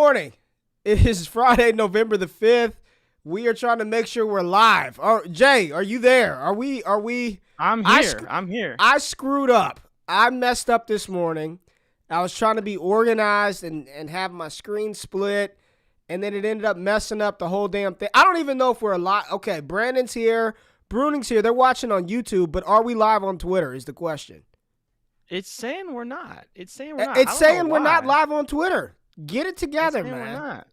morning. It is Friday, November the 5th. We are trying to make sure we're live. Jay, are you there? Are we? I'm here. I'm here. I screwed up. I messed up this morning. I was trying to be organized and have my screen split, and then it ended up messing up the whole damn thing. I don't even know if we're live. Okay, Brandon's here. Bruning's here. They're watching on YouTube, but are we live on Twitter is the question. It's saying we're not. It's saying we're not. It's saying we're not live on Twitter. Get it together, man. We're not.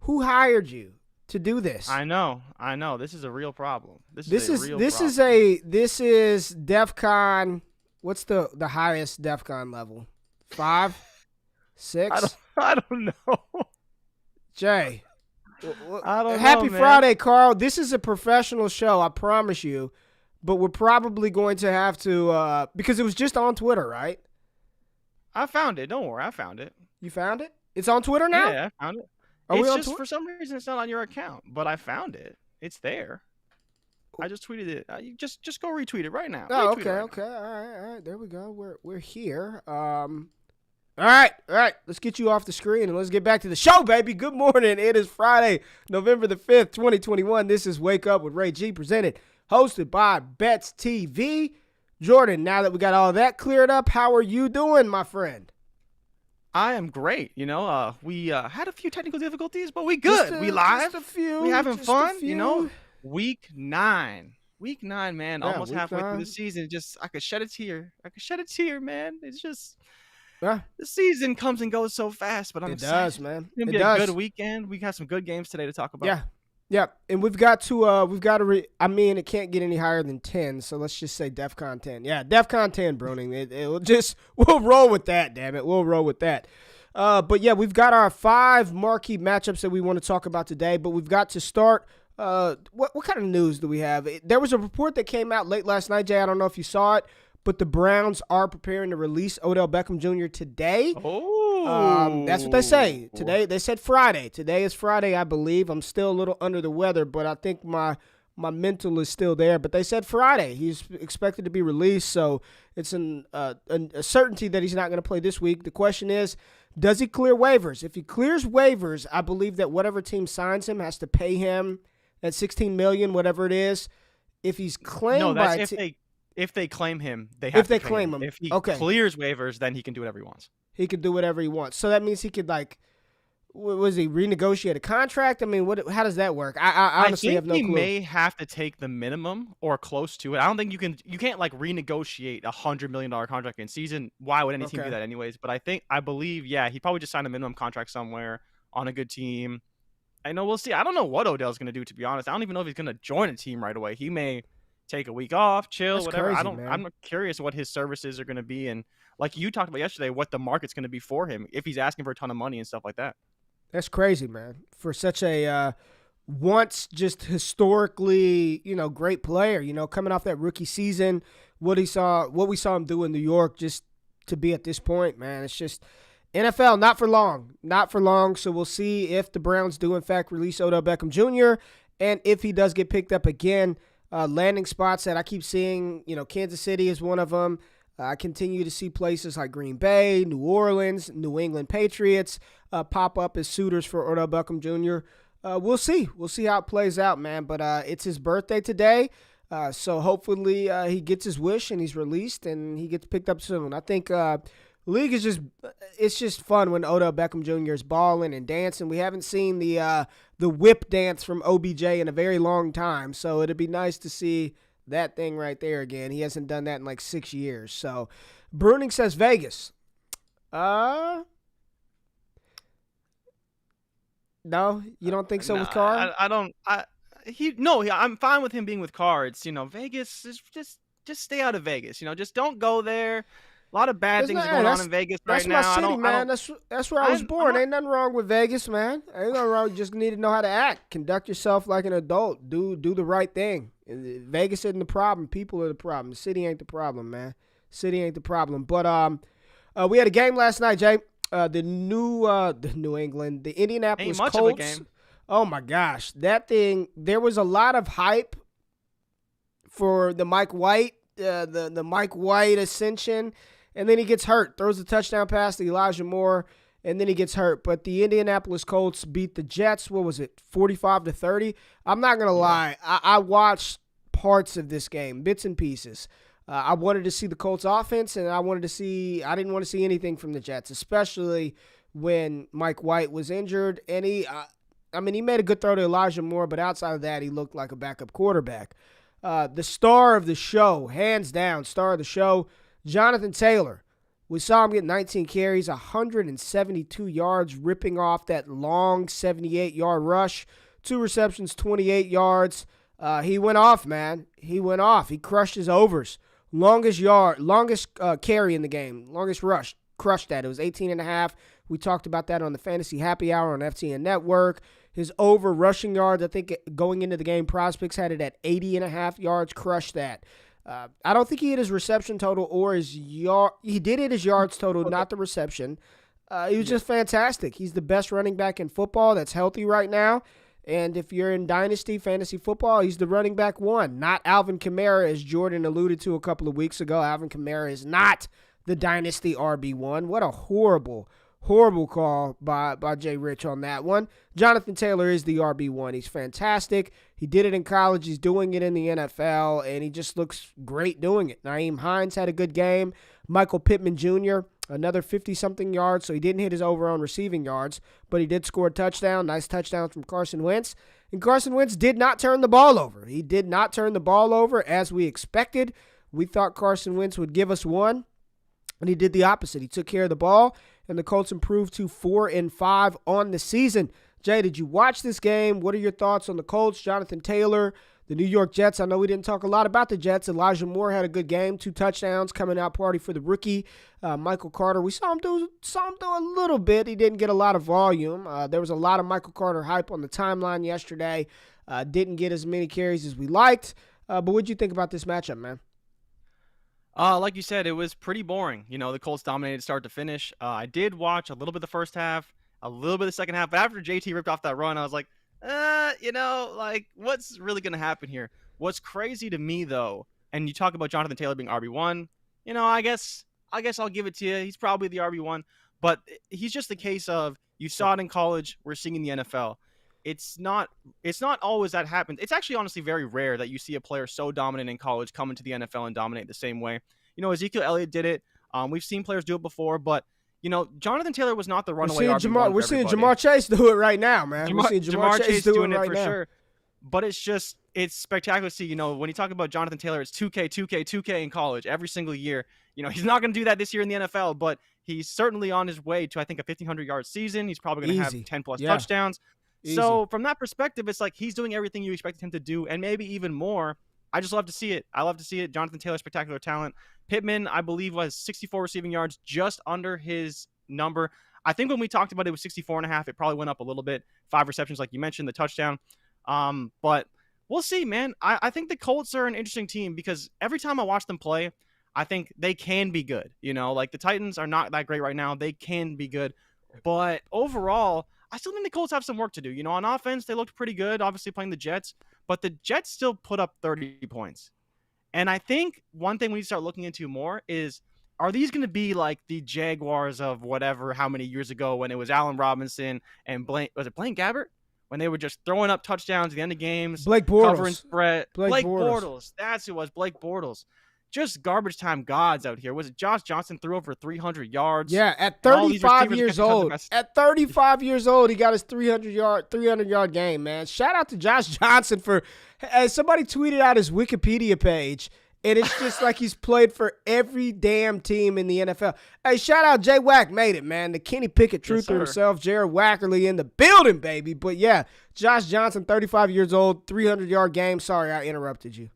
Who hired you to do this? I know. This is a real problem. This is DEFCON. What's the highest DEFCON level? 5? 6? I don't know. Jay. Happy Friday, Carl. This is a professional show, I promise you. But we're probably going to have to because it was just on Twitter, right? I found it. Don't worry, I found it. You found it? It's on Twitter now? Yeah, I found it. For some reason it's not on your account, but I found it. It's there. I just tweeted it. You just go retweet it right now. Oh, okay. All right. There we go. We're here. All right. Let's get you off the screen and let's get back to the show, baby. Good morning. It is Friday, November the 5th, 2021. This is Wake Up with Ray G, hosted by Bets TV. Jordan, now that we got all that cleared up, how are you doing, my friend? I am great. We had a few technical difficulties, but we good. We live. Just a few. We having fun. Week 9, man. Yeah, almost halfway through the season. Just I could shed a tear. Man. It's just the season comes and goes so fast, but I'm excited. It does, man. It's gonna be a good weekend. We got some good games today to talk about. Yeah, and we've got to it can't get any higher than 10, so let's just say DEFCON 10. Yeah, DEFCON 10, Bruning. We'll roll with that, damn it. We'll roll with that. But yeah, we've got our 5 marquee matchups that we want to talk about today, but we've got to start. What kind of news do we have? There was a report that came out late last night, Jay. I don't know if you saw it, but the Browns are preparing to release Odell Beckham Jr. today. That's what they say. Today, they said Friday. Today is Friday, I believe. I'm still a little under the weather, but I think my mental is still there. But they said Friday. He's expected to be released, so it's a certainty that he's not going to play this week. The question is, does he clear waivers? If he clears waivers, I believe that whatever team signs him has to pay him that $16 million, whatever it is. If he's claimed if they claim him, they have to pay him. If he clears waivers, then he can do whatever he wants. He could do whatever he wants. So that means he could, renegotiate a contract? I mean, how does that work? I honestly have no clue. He may have to take the minimum or close to it. I don't think you can't renegotiate a $100 million contract in season. Why would any team do that anyways? But I believe, he probably just signed a minimum contract somewhere on a good team. I know we'll see. I don't know what Odell's going to do, to be honest. I don't even know if he's going to join a team right away. He may take a week off, chill, That's whatever. Crazy, I'm curious what his services are going to be, and like you talked about yesterday, what the market's going to be for him if he's asking for a ton of money and stuff like that. That's crazy, man. For such a once just historically, great player, coming off that rookie season, what we saw him do in New York, just to be at this point, man, it's just NFL, not for long. So we'll see if the Browns do in fact release Odell Beckham Jr. and if he does get picked up again. Landing spots that I keep seeing, Kansas City is one of them. I continue to see places like Green Bay, New Orleans, New England Patriots pop up as suitors for Odell Beckham Jr. We'll see. We'll see how it plays out, man. But it's his birthday today, so hopefully he gets his wish and he's released and he gets picked up soon. I think league is just fun when Odell Beckham Jr. is balling and dancing. We haven't seen the whip dance from OBJ in a very long time, so it'd be nice to see that thing right there again. He hasn't done that in like 6 years. So Bruning says Vegas. No, you don't think so with Carr? I'm fine with him being with Carr. It's Vegas is just stay out of Vegas. Just don't go there. A lot of bad things are going on in Vegas right now. That's my city, man. That's where I was born. Ain't nothing wrong with Vegas, man. Ain't nothing wrong. You just need to know how to act. Conduct yourself like an adult. Do the right thing. Vegas isn't the problem. People are the problem. The city ain't the problem, man. City ain't the problem. But we had a game last night, Jay. The New England, the Indianapolis Colts. Of a game. Oh my gosh, that thing! There was a lot of hype for the Mike White, the Mike White ascension. And then he gets hurt, throws a touchdown pass to Elijah Moore, and then he gets hurt. But the Indianapolis Colts beat the Jets. What was it, 45-30? I'm not going to lie. I watched parts of this game, bits and pieces. I wanted to see the Colts offense, and I didn't want to see anything from the Jets, especially when Mike White was injured. And he made a good throw to Elijah Moore, but outside of that, he looked like a backup quarterback. The star of the show, hands down, star of the show, Jonathan Taylor. We saw him get 19 carries, 172 yards, ripping off that long 78-yard rush. 2 receptions, 28 yards. He went off, man. He went off. He crushed his overs. Longest carry in the game, longest rush. Crushed that. It was 18.5. We talked about that on the Fantasy Happy Hour on FTN Network. His over rushing yards, I think going into the game, prospects had it at 80.5 yards. Crushed that. I don't think he hit his reception total or his yard. He did hit his yards total, not the reception. He was just fantastic. He's the best running back in football that's healthy right now. And if you're in Dynasty Fantasy Football, he's the running back 1, not Alvin Kamara, as Jordan alluded to a couple of weeks ago. Alvin Kamara is not the Dynasty RB1. What a horrible call by Jay Rich on that one. Jonathan Taylor is the RB1. He's fantastic. He did it in college. He's doing it in the NFL, and he just looks great doing it. Nyheim Hines had a good game. Michael Pittman Jr., another 50-something yards, so he didn't hit his over on receiving yards, but he did score a touchdown. Nice touchdown from Carson Wentz. And Carson Wentz did not turn the ball over. He did not turn the ball over as we expected. We thought Carson Wentz would give us one, and he did the opposite. He took care of the ball, and the Colts improved to 4-5 on the season. Jay, did you watch this game? What are your thoughts on the Colts, Jonathan Taylor, the New York Jets? I know we didn't talk a lot about the Jets. Elijah Moore had a good game, 2 touchdowns, coming out party for the rookie. Michael Carter, we saw him do a little bit. He didn't get a lot of volume. There was a lot of Michael Carter hype on the timeline yesterday. Didn't get as many carries as we liked. But what did you think about this matchup, man? Like you said, it was pretty boring. The Colts dominated start to finish. I did watch a little bit of the first half, a little bit of the second half. But after JT ripped off that run, I was like, what's really going to happen here? What's crazy to me, though, and you talk about Jonathan Taylor being RB1, I guess I'll give it to you. He's probably the RB1. But he's just the case of, you saw it in college, we're seeing in the NFL. It's not always that happens. It's actually honestly very rare that you see a player so dominant in college come into the NFL and dominate the same way. Ezekiel Elliott did it. We've seen players do it before, but Jonathan Taylor was not the runaway RB1. We're seeing Jamar Chase do it right now, man. We're seeing Jamar Chase doing it right for now. sure. But it's spectacular to see. When you talk about Jonathan Taylor, it's 2K in college every single year. He's not going to do that this year in the NFL, but he's certainly on his way to, I think, a 1,500-yard season. He's probably going to have 10-plus touchdowns. Easy. So from that perspective, it's like he's doing everything you expected him to do, and maybe even more. I just love to see it. I love to see it. Jonathan Taylor, spectacular talent. Pittman, I believe, was 64 receiving yards, just under his number. I think when we talked about it, it was 64.5. It probably went up a little bit. 5 receptions, like you mentioned, the touchdown. But we'll see, man. I think the Colts are an interesting team because every time I watch them play, I think they can be good. Like the Titans are not that great right now. They can be good. But overall, I still think the Colts have some work to do. On offense, they looked pretty good, obviously playing the Jets, but the Jets still put up 30 points. And I think one thing we need to start looking into more is, are these going to be like the Jaguars of whatever, how many years ago when it was Allen Robinson and Blaine Gabbert? When they were just throwing up touchdowns at the end of games. Blake Bortles. Covering spread. Blake Bortles. That's who it was, Blake Bortles. Just garbage time gods out here. Was it Josh Johnson threw over 300 yards? Yeah, at 35 years old. At 35 years old, he got his 300-yard game, man. Shout out to Josh Johnson for somebody tweeted out his Wikipedia page, and it's just like he's played for every damn team in the NFL. Hey, shout out Jay Wack made it, man. The Kenny Pickett truther himself, Jared Wackerly in the building, baby. But yeah, Josh Johnson, 35 years old, 300-yard game. Sorry, I interrupted you.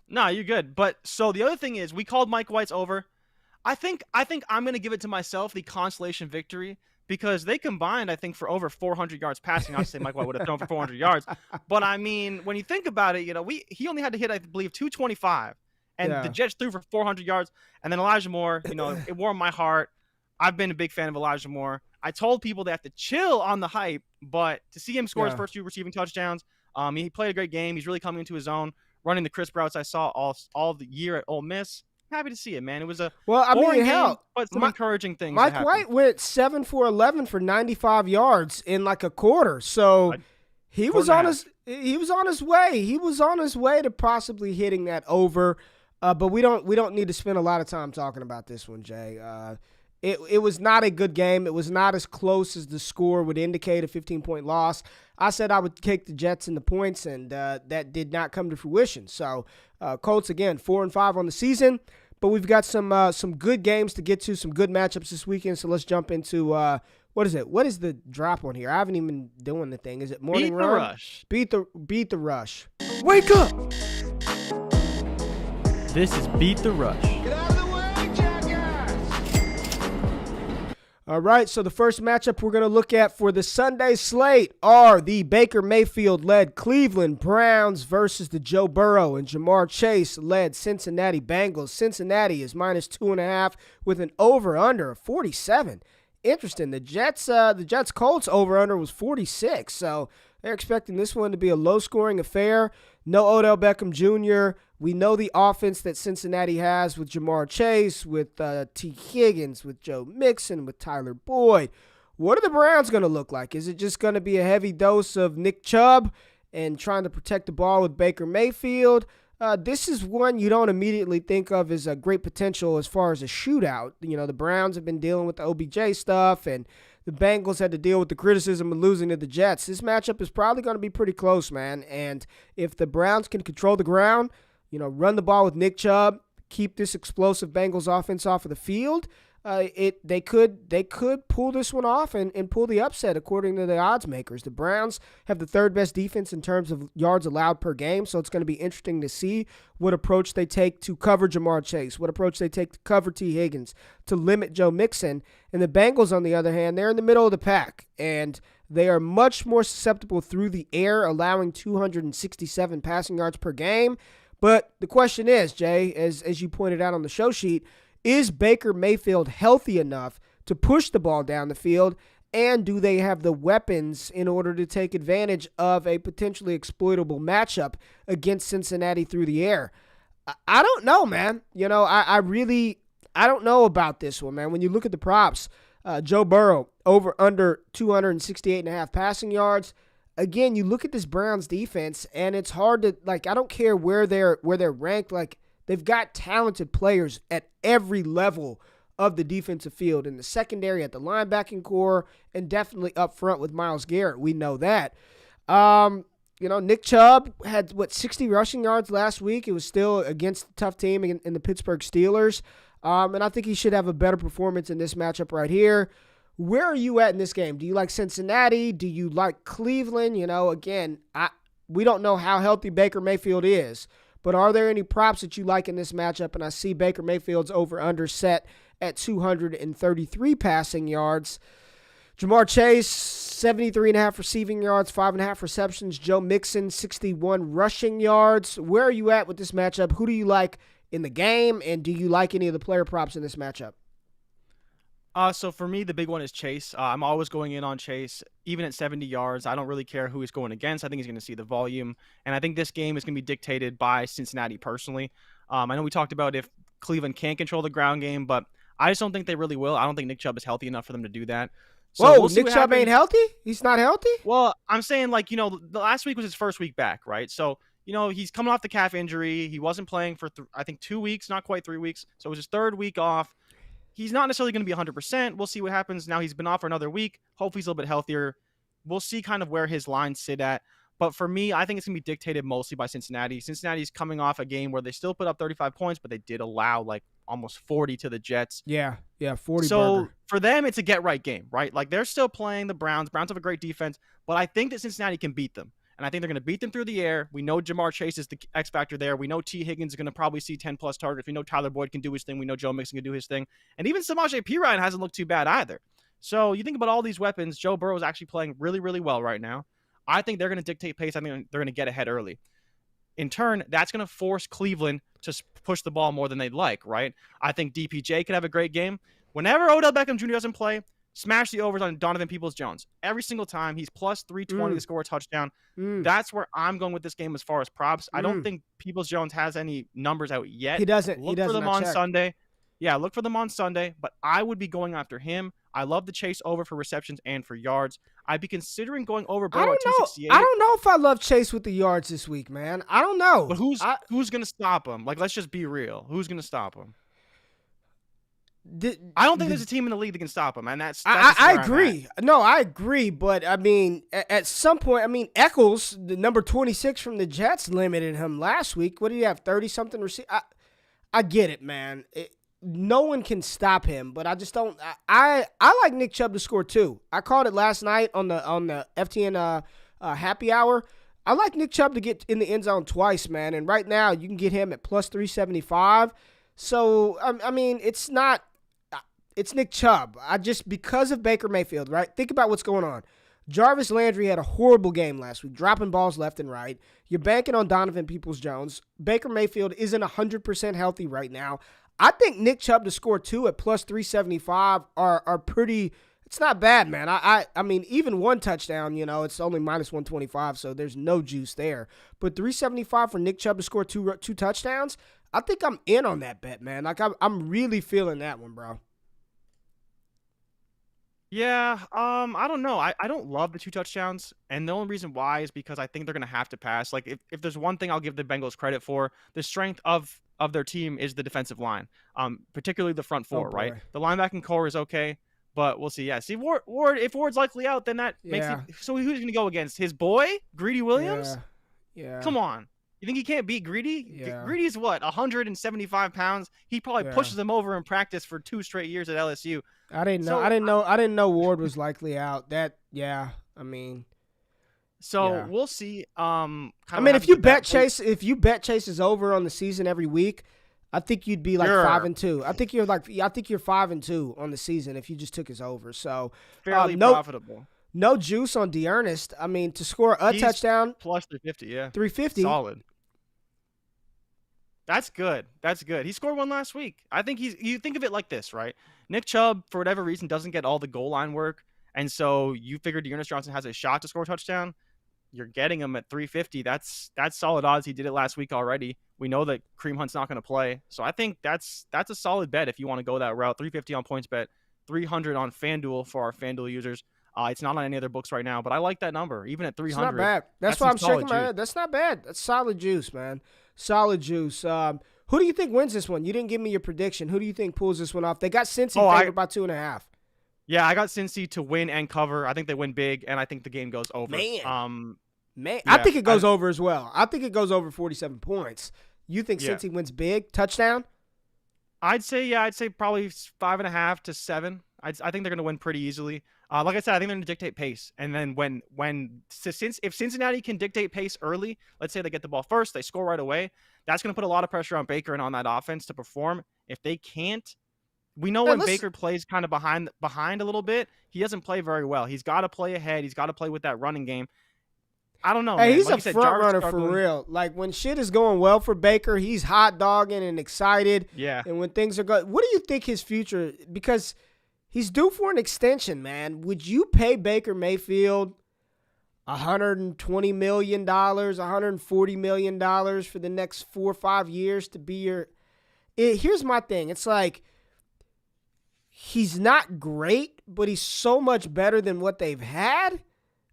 No, you're good. But so the other thing is, we called Mike White's over. I think I'm going to give it to myself, the consolation victory, because they combined, I think, for over 400 yards passing. I'd say Mike White would have thrown for 400 yards. But, I mean, when you think about it, he only had to hit, I believe, 225. And the Jets threw for 400 yards. And then Elijah Moore, it warmed my heart. I've been a big fan of Elijah Moore. I told people they have to chill on the hype, but to see him score his first 2 receiving touchdowns, he played a great game. He's really coming into his own. Running the crisp routes I saw all the year at Ole Miss. happy to see it, man. It was a boring game, hell, but some encouraging things. Mike White went 7 for 11 for 95 yards in like a quarter. So he was on his way. He was on his way to possibly hitting that over. But we don't need to spend a lot of time talking about this one, Jay. It was not a good game. It was not as close as the score would indicate, a 15-point loss. I said I would take the Jets in the points, and that did not come to fruition. So Colts, again, 4-5 on the season. But we've got some good games to get to, some good matchups this weekend. So let's jump into what is it? What is the drop on here? I haven't even been doing the thing. Is it morning run? Beat the rush. Beat the rush. Wake up! This is Beat the Rush. Get out of the way, jackass! All right, so the first matchup we're going to look at for the Sunday slate are the Baker Mayfield-led Cleveland Browns versus the Joe Burrow and Jamar Chase-led Cincinnati Bengals. Cincinnati is -2.5 with an over-under of 47. Interesting. The Jets Colts over-under was 46, so they're expecting this one to be a low-scoring affair. No Odell Beckham Jr. We know the offense that Cincinnati has with Jamar Chase, with T. Higgins, with Joe Mixon, with Tyler Boyd. What are the Browns going to look like? Is it just going to be a heavy dose of Nick Chubb and trying to protect the ball with Baker Mayfield? This is one you don't immediately think of as a great potential as far as a shootout. You know, the Browns have been dealing with the OBJ stuff, and the Bengals had to deal with the criticism of losing to the Jets. This matchup is probably going to be pretty close, man. And if the Browns can control the ground, you know, run the ball with Nick Chubb, keep this explosive Bengals offense off of the field, they could pull this one off and pull the upset according to the odds makers. The Browns have the third best defense in terms of yards allowed per game, so it's going to be interesting to see what approach they take to cover Jamar Chase, what approach they take to cover T. Higgins, to limit Joe Mixon. And the Bengals, on the other hand, they're in the middle of the pack, and they are much more susceptible through the air, allowing 267 passing yards per game. But the question is, Jay, as you pointed out on the show sheet, is Baker Mayfield healthy enough to push the ball down the field, and do they have the weapons in order to take advantage of a potentially exploitable matchup against Cincinnati through the air? I don't know, man. You know, I don't know about this one, man. When you look at the props, Joe Burrow over under 268.5 passing yards. Again, you look at this Browns defense, and it's hard to, like, I don't care where they're ranked. Like, they've got talented players at every level of the defensive field, in the secondary, at the linebacking core, and definitely up front with Myles Garrett. We know that. You know, Nick Chubb had, 60 rushing yards last week. It was still against a tough team in the Pittsburgh Steelers. And I think he should have a better performance in this matchup right here. Where are you at in this game? Do you like Cincinnati? Do you like Cleveland? You know, again, we don't know how healthy Baker Mayfield is, but are there any props that you like in this matchup? And I see Baker Mayfield's over-under set at 233 passing yards. Jamar Chase, 73.5 receiving yards, 5.5 receptions. Joe Mixon, 61 rushing yards. Where are you at with this matchup? Who do you like in the game, and do you like any of the player props in this matchup? So for me, the big one is Chase. I'm always going in on Chase, even at 70 yards. I don't really care who he's going against. I think he's going to see the volume, and I think this game is going to be dictated by Cincinnati personally. I know we talked about if Cleveland can't control the ground game, but I just don't think they really will. I don't think Nick Chubb is healthy enough for them to do that. So Nick Chubb ain't healthy? He's not healthy? Well, I'm saying, like, you know, the last week was his first week back, right? So, you know, he's coming off the calf injury. He wasn't playing for, I think, 2 weeks, not quite 3 weeks. So it was his third week off. He's not necessarily going to be 100%. We'll see what happens. Now he's been off for another week. Hopefully he's a little bit healthier. We'll see kind of where his lines sit at. But for me, I think it's going to be dictated mostly by Cincinnati. Cincinnati's coming off a game where they still put up 35 points, but they did allow like almost 40 to the Jets. Yeah, 40 So burger. for them, it's a get-right game, right? Like, they're still playing the Browns. Browns have a great defense, but I think that Cincinnati can beat them. And I think they're going to beat them through the air. We know Jamar Chase is the X factor there. We know T. Higgins is going to probably see 10-plus targets. We know Tyler Boyd can do his thing. We know Joe Mixon can do his thing. And even Samaje Perine hasn't looked too bad either. So you think about all these weapons. Joe Burrow is actually playing really, really well right now. I think they're going to dictate pace. I think they're going to get ahead early. In turn, that's going to force Cleveland to push the ball more than they'd like, right? I think DPJ could have a great game. Whenever Odell Beckham Jr. doesn't play, Smash the overs on Donovan Peoples-Jones. Every single time, he's plus 320 to score a touchdown. That's where I'm going with this game as far as props. I don't think Peoples-Jones has any numbers out yet. He doesn't. Look for them on Sunday. Yeah, look for them on Sunday, but I would be going after him. I love the chase over for receptions and for yards. I'd be considering going over Burrow at 268. I don't know if I love Chase with the yards this week, man. I don't know. But who's going to stop him? Like, let's just be real. Who's going to stop him? I don't think there's a team in the league that can stop him, and that's I agree. No, I agree, but I mean, at some point, I mean, Eccles, the number 26 from the Jets, limited him last week. What did he have? 30-something receive. I get it, man. No one can stop him, but I just don't. I like Nick Chubb to score too. I called it last night on the FTN happy hour. I like Nick Chubb to get in the end zone twice, man. And right now, you can get him at plus 375. So I mean, it's not. It's Nick Chubb. Because of Baker Mayfield, right? Think about what's going on. Jarvis Landry had a horrible game last week, dropping balls left and right. You're banking on Donovan Peoples-Jones. Baker Mayfield isn't 100% healthy right now. I think Nick Chubb to score 2 at plus 375 are pretty. It's not bad, man. I mean, even one touchdown, it's only minus 125, so there's no juice there. But 375 for Nick Chubb to score two touchdowns, I think I'm in on that bet, man. Like I'm really feeling that one, bro. Yeah, I don't know. I don't love the 2 touchdowns, and the only reason why is because I think they're going to have to pass. Like, if there's one thing I'll give the Bengals credit for, the strength of their team is the defensive line, particularly the front four, right? The linebacking core is okay, but we'll see. Yeah, see, Ward, if Ward's likely out, then that makes it. So who's going to go against? His boy, Greedy Williams? Yeah. Come on. You think he can't beat Greedy? Yeah. Greedy's what, 175 pounds? He probably pushes him over in practice for 2 straight years at LSU. I didn't know Ward was likely out. I mean. So we'll see. If you bet Chase is over on the season every week, I think you'd be like 5-2. I think you're 5-2 on the season if you just took his over. So fairly profitable. No juice on D'Ernest. I mean, to score a touchdown plus 350, yeah. 350. Solid. That's good. He scored one last week. I think you think of it like this, right? Nick Chubb, for whatever reason, doesn't get all the goal line work. And so you figure D'Ernest Johnson has a shot to score a touchdown. You're getting him at 350. That's solid odds. He did it last week already. We know that Kareem Hunt's not going to play. So I think that's a solid bet if you want to go that route. 350 on PointsBet, 300 on FanDuel for our FanDuel users. It's not on any other books right now, but I like that number, even at 300. It's not bad. That's why I'm shaking my head. That's not bad. That's solid juice, man. Solid juice. Who do you think wins this one? You didn't give me your prediction. Who do you think pulls this one off? They got Cincy favored by 2.5. Yeah, I got Cincy to win and cover. I think they win big, and I think the game goes over. Man, yeah, I think it goes over as well. I think it goes over 47 points. You think Cincy wins big? Touchdown? I'd say probably 5.5 to 7. I think they're going to win pretty easily. Like I said, I think they're going to dictate pace. And then if Cincinnati can dictate pace early, let's say they get the ball first, they score right away, that's going to put a lot of pressure on Baker and on that offense to perform. If they can't, we know when Baker plays kind of behind a little bit, he doesn't play very well. He's got to play ahead. He's got to play with that running game. I don't know. Hey, man. He's a front runner for real. Like when shit is going well for Baker, he's hot dogging and excited. Yeah. And when things are good, what do you think his future? Because he's due for an extension, man. Would you pay Baker Mayfield $120 million, $140 million for the next 4 or 5 years to be your? Here's my thing. It's like he's not great, but he's so much better than what they've had.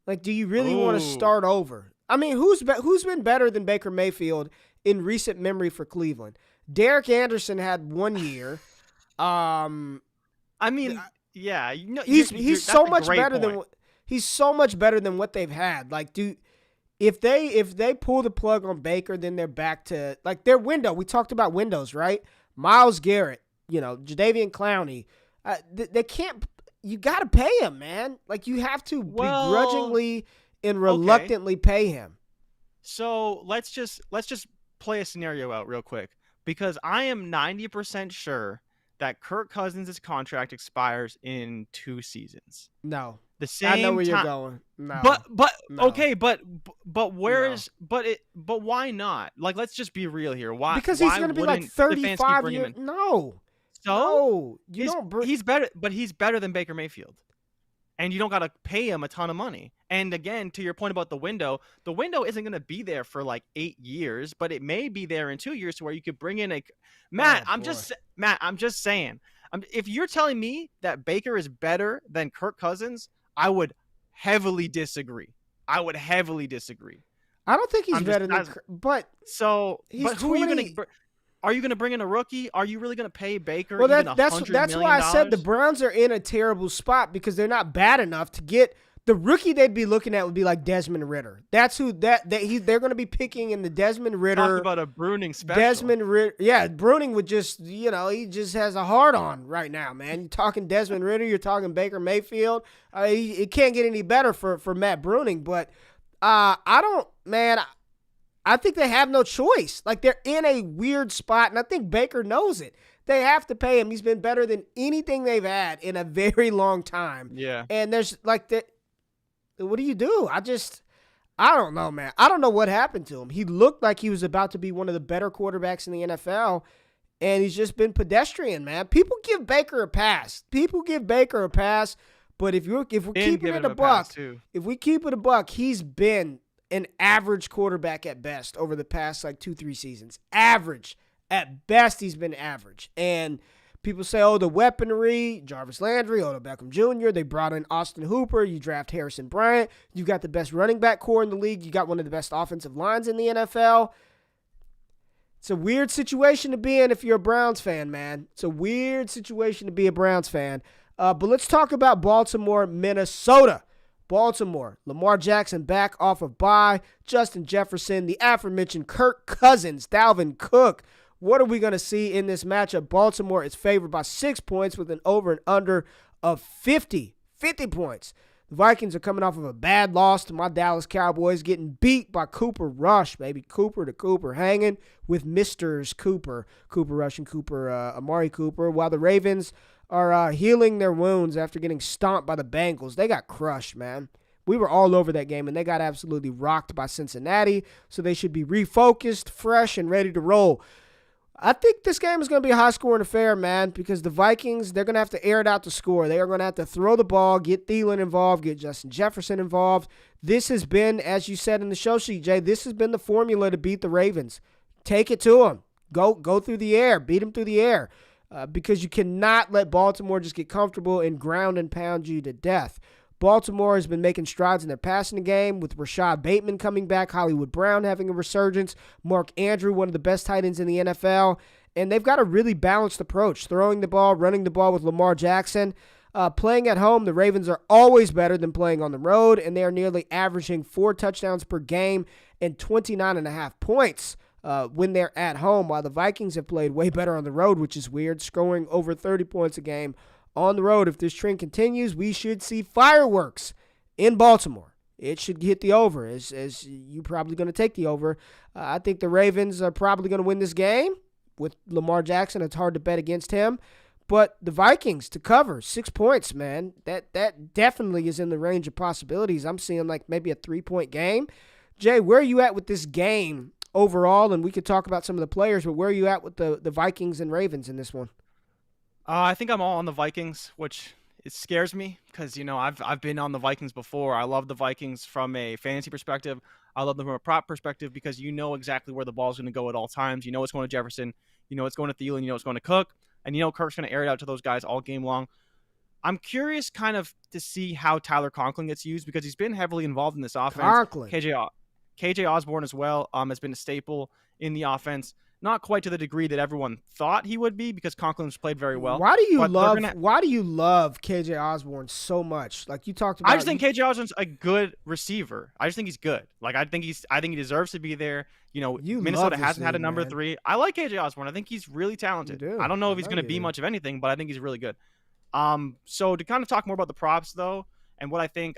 Like, do you really want to start over? I mean, who's been better than Baker Mayfield in recent memory for Cleveland? Derek Anderson had 1 year. I mean, yeah, he's so much better than what they've had. Like, if they pull the plug on Baker, then they're back to like their window. We talked about windows, right? Myles Garrett, Jadeveon Clowney. They can't. You got to pay him, man. Like, you have to begrudgingly and reluctantly pay him. So let's just play a scenario out real quick, because I am 90% sure that Kirk Cousins' contract expires in 2 seasons. No. The same I know where you're going. No. But no. Okay, but why not? Like, let's just be real here. Why? Because he's going to be like 35 years. No. So you don't. He's better, but he's better than Baker Mayfield. and you don't got to pay him a ton of money. And again, to your point about the window isn't going to be there for like 8 years, but it may be there in 2 years to where you could bring in a Matt. I'm just saying. If you're telling me that Baker is better than Kirk Cousins, I would heavily disagree. I don't think he's better than, but who are you going to? Are you going to bring in a rookie? Are you really going to pay Baker? Well, that's why I said the Browns are in a terrible spot because they're not bad enough to get the rookie they'd be looking at would be like Desmond Ridder. That's who they're going to be picking in the Desmond Ridder. Talk about a Bruning special. Desmond Ridder, yeah, Bruning would just he just has a hard on right now, man. You're talking Desmond Ridder, you're talking Baker Mayfield. It can't get any better for Matt Bruning, but I think they have no choice. Like, they're in a weird spot, and I think Baker knows it. They have to pay him. He's been better than anything they've had in a very long time. Yeah. And there's like that. What do you do? I don't know, man. I don't know what happened to him. He looked like he was about to be one of the better quarterbacks in the NFL, and he's just been pedestrian, man. People give Baker a pass. But if we're keeping it a buck, he's been an average quarterback at best over the past like 2-3 seasons. Average. At best, he's been average. And people say, the weaponry, Jarvis Landry, Odell Beckham Jr., they brought in Austin Hooper, you draft Harrison Bryant, you've got the best running back core in the league, you got one of the best offensive lines in the NFL. It's a weird situation to be in if you're a Browns fan, man. It's a weird situation to be a Browns fan. But let's talk about Baltimore, Minnesota. Baltimore, Lamar Jackson back off of bye, Justin Jefferson, the aforementioned Kirk Cousins, Dalvin Cook. What are we going to see in this matchup? Baltimore is favored by 6 points with an over and under of 50 points. The Vikings are coming off of a bad loss to my Dallas Cowboys, getting beat by Cooper Rush, baby. Cooper to Cooper, hanging with Misters Cooper Rush and Amari Cooper, while the Ravens are healing their wounds after getting stomped by the Bengals. They got crushed, man. We were all over that game, and they got absolutely rocked by Cincinnati, so they should be refocused, fresh, and ready to roll. I think this game is going to be a high-scoring affair, man, because the Vikings, they're going to have to air it out to score. They are going to have to throw the ball, get Thielen involved, get Justin Jefferson involved. This has been, as you said in the show sheet, Jay, this has been the formula to beat the Ravens. Take it to them. Go through the air. Beat them through the air. Because you cannot let Baltimore just get comfortable and ground and pound you to death. Baltimore has been making strides in their passing game with Rashad Bateman coming back, Hollywood Brown having a resurgence, Mark Andrew, one of the best tight ends in the NFL. And they've got a really balanced approach, throwing the ball, running the ball with Lamar Jackson. Playing at home, the Ravens are always better than playing on the road, and they are nearly averaging 4 touchdowns per game and 29.5 points. When they're at home, while the Vikings have played way better on the road, which is weird, scoring over 30 points a game on the road. If this trend continues, we should see fireworks in Baltimore. It should hit the over, as you're probably going to take the over. I think the Ravens are probably going to win this game. With Lamar Jackson, it's hard to bet against him. But the Vikings to cover 6 points, man, that definitely is in the range of possibilities. I'm seeing like maybe a 3-point game. Jay, where are you at with this game overall? And we could talk about some of the players, but where are you at with the Vikings and Ravens in this one? I think I'm all on the Vikings, which it scares me because, I've been on the Vikings before. I love the Vikings from a fantasy perspective. I love them from a prop perspective because you know exactly where the ball is going to go at all times. You know it's going to Jefferson. You know it's going to Thielen. You know it's going to Cook. And you know Kirk's going to air it out to those guys all game long. I'm curious kind of to see how Tyler Conklin gets used because he's been heavily involved in this offense. KJ Osborne as well has been a staple in the offense. Not quite to the degree that everyone thought he would be because Conklin's played very well. Why do you love KJ Osborne so much? Like you talked about. I just think KJ Osborne's a good receiver. I just think he's good. Like I think he deserves to be there. Minnesota hasn't had a number 3. I like KJ Osborne. I think he's really talented. I don't know if he's going to be much of anything, but I think he's really good. So to kind of talk more about the props though, and what I think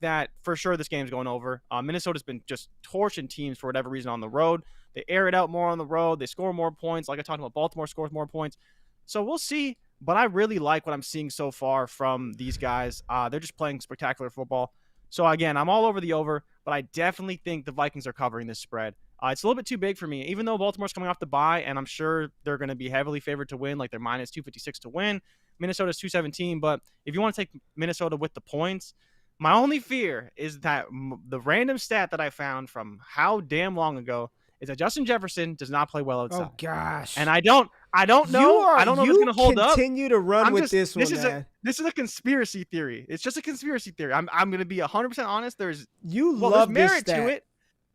that for sure this game's going over. Minnesota's been just torching teams for whatever reason on the road. They air it out more on the road. They score more points. Like I talked about, Baltimore scores more points. So we'll see. But I really like what I'm seeing so far from these guys. They're just playing spectacular football. So again, I'm all over the over, but I definitely think the Vikings are covering this spread. It's a little bit too big for me, even though Baltimore's coming off the bye, and I'm sure they're going to be heavily favored to win, like they're minus 256 to win. Minnesota's 217. But if you want to take Minnesota with the points, my only fear is that the random stat that I found from how damn long ago is that Justin Jefferson does not play well outside. Oh gosh. And I don't know. I don't know if it's gonna hold up. Continue to run with this one, man. This is a conspiracy theory. It's just a conspiracy theory. I'm gonna be 100% honest. There's love merit this stat. to it.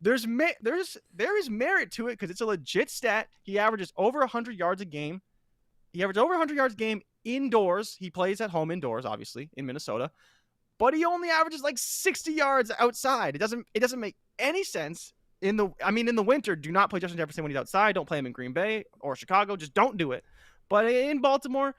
There is merit to it because it's a legit stat. He averages over 100 yards a game. He averages over 100 yards a game indoors. He plays at home indoors, obviously, in Minnesota. But he only averages like 60 yards outside. It doesn't make any sense. In the winter, do not play Justin Jefferson when he's outside. Don't play him in Green Bay or Chicago. Just don't do it. But in Baltimore,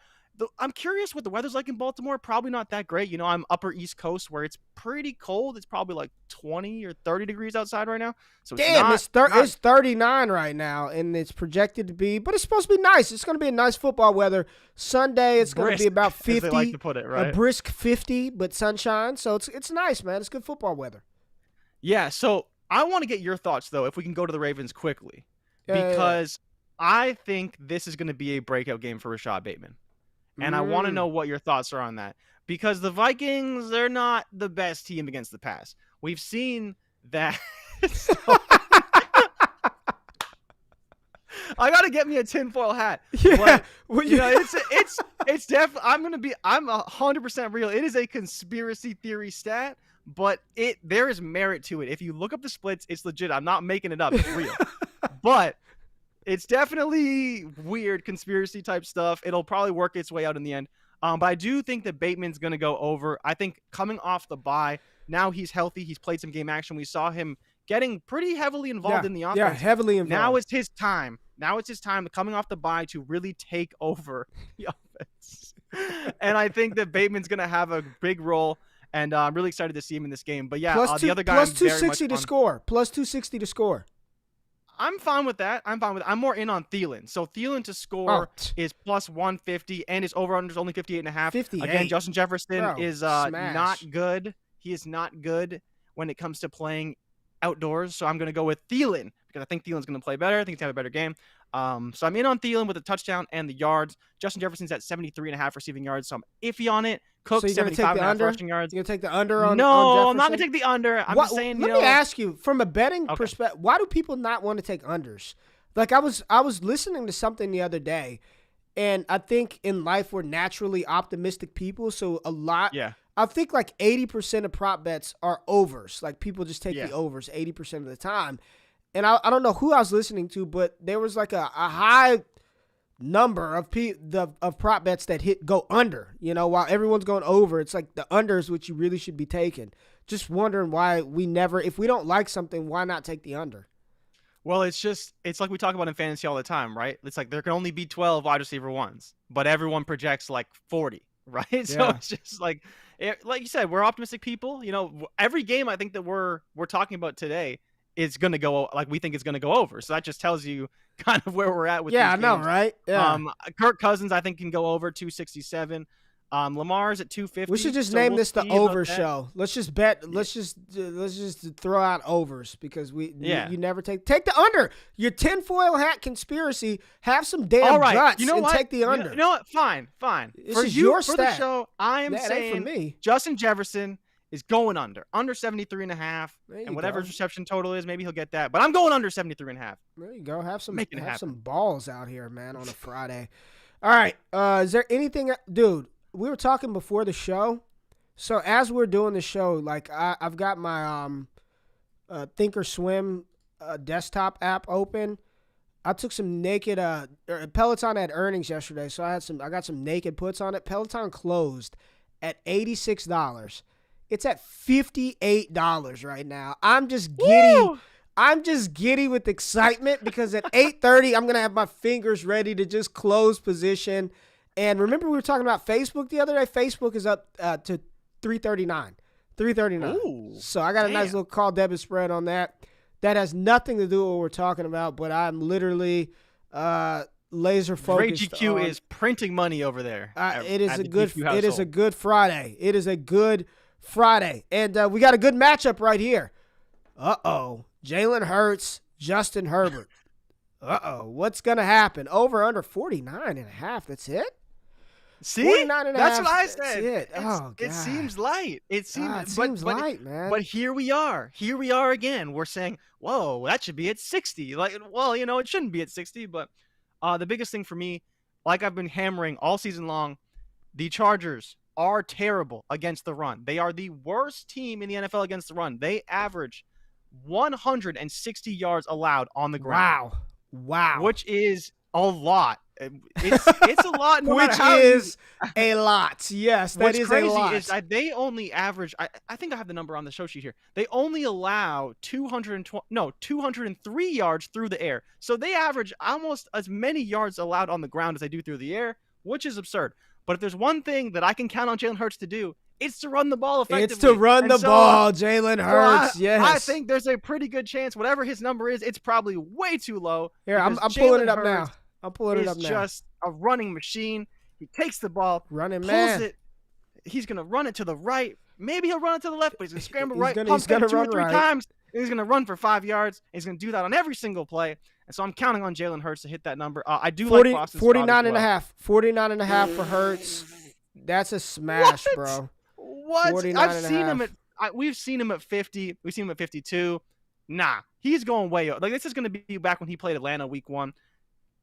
I'm curious what the weather's like in Baltimore. Probably not that great. I'm upper East Coast where it's pretty cold. It's probably like 20 or 30 degrees outside right now. So it's 39 right now, and it's projected to be, but it's supposed to be nice. It's going to be a nice football weather. Sunday, it's going to be about 50. As they like to put it, right? A brisk 50, but sunshine. So it's nice, man. It's good football weather. Yeah, so I want to get your thoughts, though, if we can go to the Ravens quickly, because I think this is going to be a breakout game for Rashad Bateman. And I want to know what your thoughts are on that, because the Vikings, they're not the best team against the pass. We've seen that. I got to get me a tinfoil hat. Yeah. But, it's definitely, I'm 100% real. It is a conspiracy theory stat. But there is merit to it. If you look up the splits, it's legit. I'm not making it up. It's real. But it's definitely weird conspiracy type stuff. It'll probably work its way out in the end. But I do think that Bateman's going to go over. I think coming off the bye, now he's healthy. He's played some game action. We saw him getting pretty heavily involved in the offense. Yeah, heavily involved. Now it's his time. Coming off the bye to really take over the offense. And I think that Bateman's going to have a big role. And I'm really excited to see him in this game. But yeah, the other guy plus 260 to score. Plus 260 to score. I'm fine with that. I'm more in on Thielen. So Thielen to score is plus 150, and his over/under is only 58.5. 58. Again, Justin Jefferson is smash. not good. He is not good when it comes to playing outdoors. So I'm going to go with Thielen because I think Thielen's going to play better. I think he's going to have a better game. So I'm in on Thielen with the touchdown and the yards. Justin Jefferson's at 73.5 receiving yards, so I'm iffy on it. Cook, 75.5 rushing yards. You're going to take the under on No, on Jefferson? I'm not going to take the under. I'm just saying, Let me ask you, from a betting perspective, why do people not want to take unders? Like, I was listening to something the other day, and I think in life we're naturally optimistic people, so I think like 80% of prop bets are overs. Like, people just take the overs 80% of the time. And I don't know who I was listening to, but there was like a high number of prop bets that go under. While everyone's going over, it's like the unders which you really should be taking. Just wondering why if we don't like something, why not take the under? Well, it's like we talk about in fantasy all the time, right? It's like there can only be 12 wide receiver ones, but everyone projects like 40, right? Yeah. So it's just like you said, we're optimistic people. Every game I think that we're talking about today is going to go, like, we think it's going to go over. So that just tells you kind of where we're at with these games. I know, right? Yeah. Kirk Cousins, I think, can go over 267. Lamar's at 250. We should just name this the over show. Let's just bet. Let's just throw out overs because you never take the under. Your tinfoil hat conspiracy. Have some damn guts and take the under. You know what? Fine. This is your stat. For the show, I am saying for me. Justin Jefferson is going under 73.5, and whatever his reception total is, maybe he'll get that. But I'm going under 73.5. There you go. Have some balls out here, man, on a Friday. All right. Is there anything, dude? We were talking before the show. So as we're doing the show, like I've got my Thinkorswim desktop app open. I took some naked Peloton had earnings yesterday, so I got some naked puts on it. Peloton closed at $86. It's at $58 right now. I'm just giddy. Woo! I'm just giddy with excitement because at 8:30 I'm gonna have my fingers ready to just close position. And remember we were talking about Facebook the other day. Facebook is up to $339. Ooh, so I got a nice little call debit spread on that. That has nothing to do with what we're talking about, but I'm literally laser focused. RayGQue is printing money over there. It is a good Friday. It is a good Friday, and we got a good matchup right here. Jalen Hurts, Justin Herbert. What's gonna happen? Over under 49.5. That's it. See, 49 and a that's half, what I that's said. it. Oh, God. It seems light. It seems, light, man. But here we are. Here we are again. We're saying, whoa, that should be at 60. Like, well, it shouldn't be at 60. But the biggest thing for me, like I've been hammering all season long, the Chargers are terrible against the run. They are the worst team in the NFL against the run. They average 160 yards allowed on the ground. Wow. Which is a lot. It's a lot. No Which is a lot. Yes, that is crazy a lot. is they only average. I think I have the number on the show sheet here. They only allow 203 yards through the air. So they average almost as many yards allowed on the ground as they do through the air, which is absurd. But if there's one thing that I can count on Jalen Hurts to do, it's to run the ball effectively. It's to run the ball, Jalen Hurts. Yes. I think there's a pretty good chance, whatever his number is, it's probably way too low. Here, I'm pulling it up now. I'm pulling it up now. He's just a running machine. He takes the ball, running pulls man. it. He's going to run it to the right. Maybe he'll run it to the left, but he's going to scramble right, he's pump gonna it 2 or 3 run times. And he's going to run for 5 yards. He's going to do that on every single play. And so I'm counting on Jalen Hurts to hit that number. I do like Boston 49 and a half. 49 and a half for Hurts. That's a smash, bro. What? We've seen him at 50. We've seen him at 52. Nah, he's going way up. Like, this is going to be back when he played Atlanta week 1.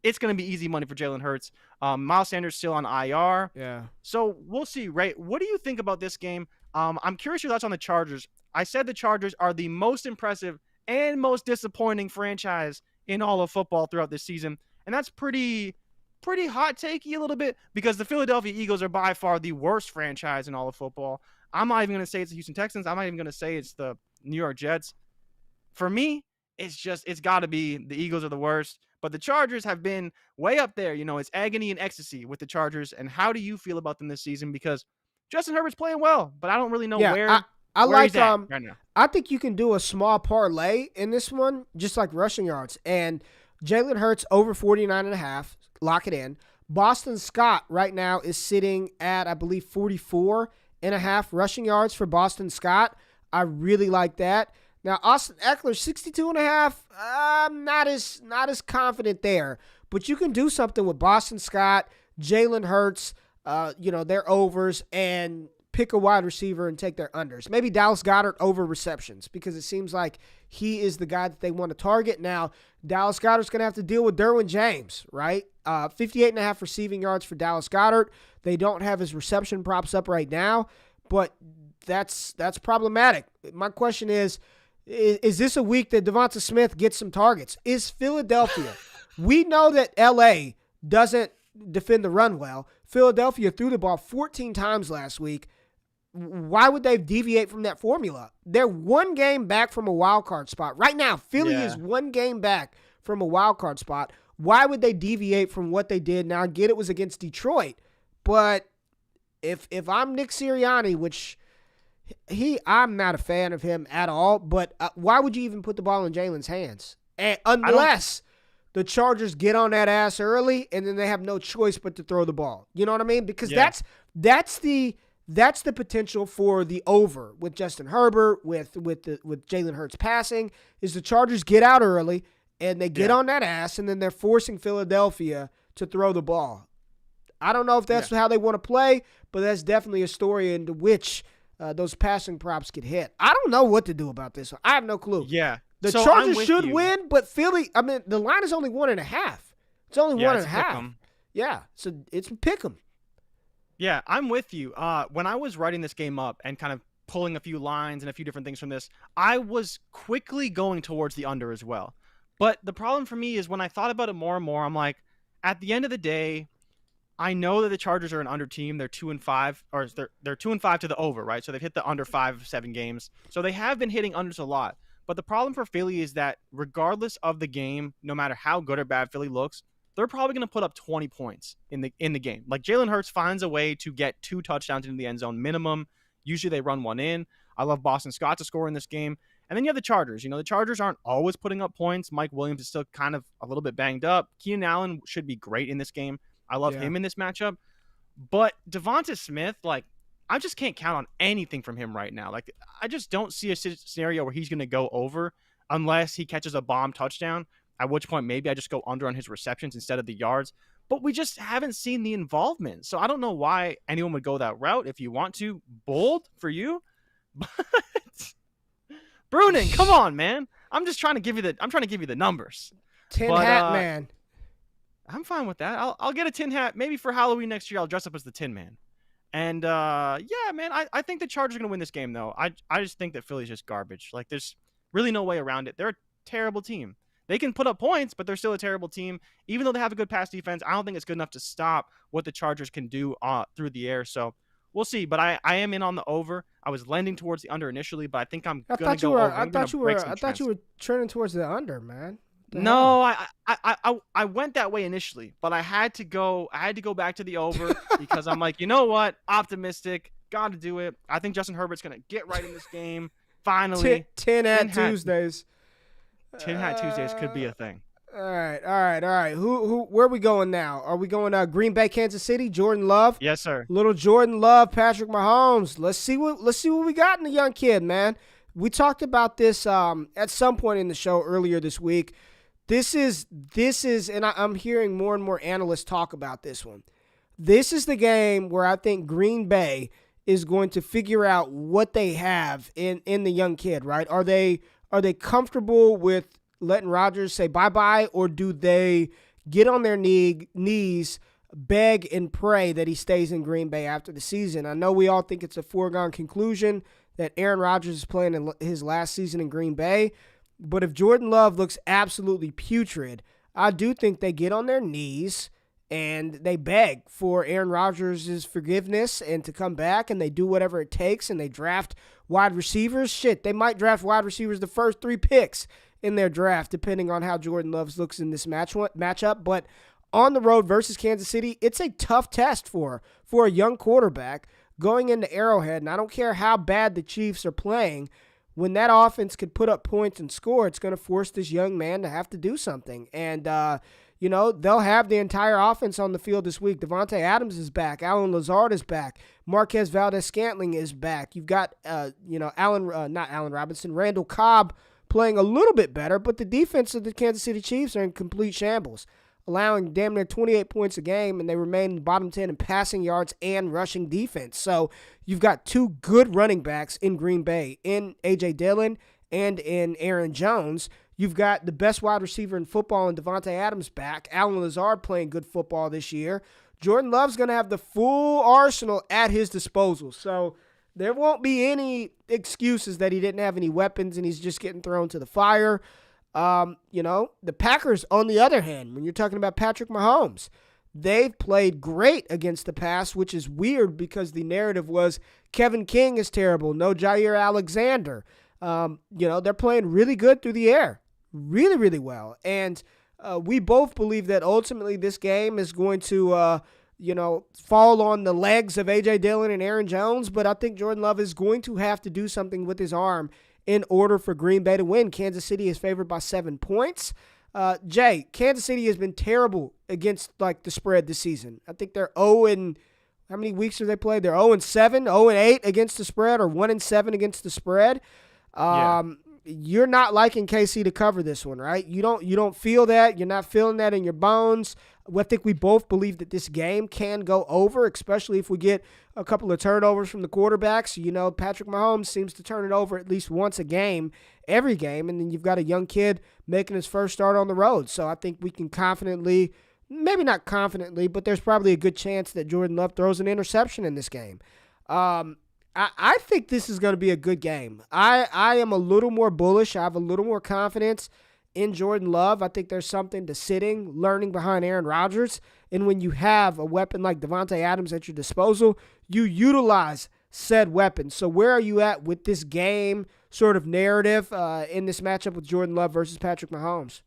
It's going to be easy money for Jalen Hurts. Miles Sanders still on IR. Yeah. So we'll see, Ray. What do you think about this game? I'm curious your thoughts on the Chargers. I said the Chargers are the most impressive and most disappointing franchise in all of football throughout this season. And that's pretty hot takey a little bit because the Philadelphia Eagles are by far the worst franchise in all of football. I'm not even going to say it's the Houston Texans. I'm not even going to say it's the New York Jets. For me, it's got to be the Eagles are the worst. But the Chargers have been way up there. It's agony and ecstasy with the Chargers. And how do you feel about them this season? Because Justin Herbert's playing well, but I don't really know where he's at right now. I think you can do a small parlay in this one, just like rushing yards. And Jalen Hurts over 49 and a half. Lock it in. Boston Scott right now is sitting at, I believe, 44 and a half rushing yards for Boston Scott. I really like that. Now, Austin Eckler, 62 and a half. I'm not as confident there. But you can do something with Boston Scott, Jalen Hurts, their overs, and pick a wide receiver and take their unders. Maybe Dallas Goedert over receptions because it seems like he is the guy that they want to target. Now, Dallas Goedert's going to have to deal with Derwin James, right? 58 and a half receiving yards for Dallas Goedert. They don't have his reception props up right now, but that's problematic. My question is this a week that Devonta Smith gets some targets? Is Philadelphia? We know that L.A. doesn't defend the run well. Philadelphia threw the ball 14 times last week. Why would they deviate from that formula? They're one game back from a wild card spot. Right now, Philly is one game back from a wild card spot. Why would they deviate from what they did? Now, I get it was against Detroit, but if I'm Nick Sirianni, which I'm not a fan of him at all, but why would you even put the ball in Jalen's hands? Unless the Chargers get on that ass early and then they have no choice but to throw the ball. You know what I mean? Because that's the potential for the over with Justin Herbert, with Jalen Hurts passing, is the Chargers get out early and they get on that ass and then they're forcing Philadelphia to throw the ball. I don't know if that's how they want to play, but that's definitely a story into which those passing props get hit. I don't know what to do about this. I have no clue. Yeah. The Chargers should win, but Philly, the line is only 1.5. It's only 1.5. Yeah, so it's pick 'em. Yeah, I'm with you. When I was writing this game up and kind of pulling a few lines and a few different things from this, I was quickly going towards the under as well. But the problem for me is when I thought about it more and more, I'm like, at the end of the day, I know that the Chargers are an under team. They're 2-5, or they're 2-5 to the over, right? So they've hit the under 5-7 games. So they have been hitting unders a lot. But the problem for Philly is that regardless of the game, no matter how good or bad Philly looks, they're probably going to put up 20 points in the game. Like Jalen Hurts finds a way to get 2 touchdowns into the end zone minimum. Usually they run one in. I love Boston Scott to score in this game. And then you have the Chargers. The Chargers aren't always putting up points. Mike Williams is still kind of a little bit banged up. Keenan Allen should be great in this game. I love him in this matchup. But Devonta Smith, I just can't count on anything from him right now. I just don't see a scenario where he's going to go over unless he catches a bomb touchdown, at which point maybe I just go under on his receptions instead of the yards. but we just haven't seen the involvement. So I don't know why anyone would go that route. If you want to, bold for you. But Bruning, come on, man. I'm trying to give you the numbers. Tin Hat Man. I'm fine with that. I'll get a tin hat. Maybe for Halloween next year, I'll dress up as the Tin Man. And yeah, man, I think the Chargers are gonna win this game though. I just think that Philly's just garbage. Like there's really no way around it. They're a terrible team. They can put up points, but they're still a terrible team. Even though they have a good pass defense, I don't think it's good enough to stop what the Chargers can do through the air. So we'll see. But I am in on the over. I was lending towards the under initially, but I think I'm gonna go over. I thought you were turning towards the under, man. No, I went that way initially, but I had to go back to the over because I'm like, you know what? Optimistic. Got to do it. I think Justin Herbert's going to get right in this game. Finally. Tin Hat Tuesdays. Tin Hat Tuesdays could be a thing. All right. Where are we going now? Are we going Green Bay, Kansas City? Jordan Love? Yes, sir. Little Jordan Love, Patrick Mahomes. Let's see what we got in the young kid, man. We talked about this at some point in the show earlier this week. This is, and I'm hearing more and more analysts talk about this one. This is the game where I think Green Bay is going to figure out what they have in the young kid, right? Are they comfortable with letting Rodgers say bye-bye, or do they get on their knees, beg and pray that he stays in Green Bay after the season? I know we all think it's a foregone conclusion that Aaron Rodgers is playing in his last season in Green Bay. But if Jordan Love looks absolutely putrid, I do think they get on their knees and they beg for Aaron Rodgers' forgiveness and to come back, and they do whatever it takes, and they draft wide receivers. Shit, they might draft wide receivers the first 3 picks in their draft, depending on how Jordan Love looks in this matchup. But on the road versus Kansas City, it's a tough test for a young quarterback going into Arrowhead, and I don't care how bad the Chiefs are playing. When that offense could put up points and score, it's going to force this young man to have to do something. And, they'll have the entire offense on the field this week. Devontae Adams is back. Allen Lazard is back. Marquez Valdez-Scantling is back. You've got, Randall Cobb playing a little bit better, but the defense of the Kansas City Chiefs are in complete shambles, allowing damn near 28 points a game, and they remain in the bottom 10 in passing yards and rushing defense. So you've got 2 good running backs in Green Bay, in A.J. Dillon and in Aaron Jones. You've got the best wide receiver in football in Devontae Adams back. Allen Lazard playing good football this year. Jordan Love's going to have the full arsenal at his disposal. So there won't be any excuses that he didn't have any weapons and he's just getting thrown to the fire. The Packers, on the other hand, when you're talking about Patrick Mahomes, they've played great against the pass, which is weird because the narrative was Kevin King is terrible, no Jair Alexander. They're playing really good through the air, really, really well. And we both believe that ultimately this game is going to, fall on the legs of A.J. Dillon and Aaron Jones, but I think Jordan Love is going to have to do something with his arm in order for Green Bay to win. Kansas City is favored by 7 points. Jay, Kansas City has been terrible against the spread this season. I think they're 0 how many weeks have they played? They're 0-7, 0-8 against the spread, or 1-7 against the spread. You're not liking KC to cover this one, right? You don't feel that. You're not feeling that in your bones. I think we both believe that this game can go over, especially if we get a couple of turnovers from the quarterbacks. Patrick Mahomes seems to turn it over at least once a game, every game, and then you've got a young kid making his first start on the road. So I think we can confidently, maybe not confidently, but there's probably a good chance that Jordan Love throws an interception in this game. I think this is going to be a good game. I am a little more bullish. I have a little more confidence in Jordan Love. I think there's something to learning behind Aaron Rodgers. And when you have a weapon like Devontae Adams at your disposal, you utilize said weapon. So where are you at with this game sort of narrative in this matchup with Jordan Love versus Patrick Mahomes?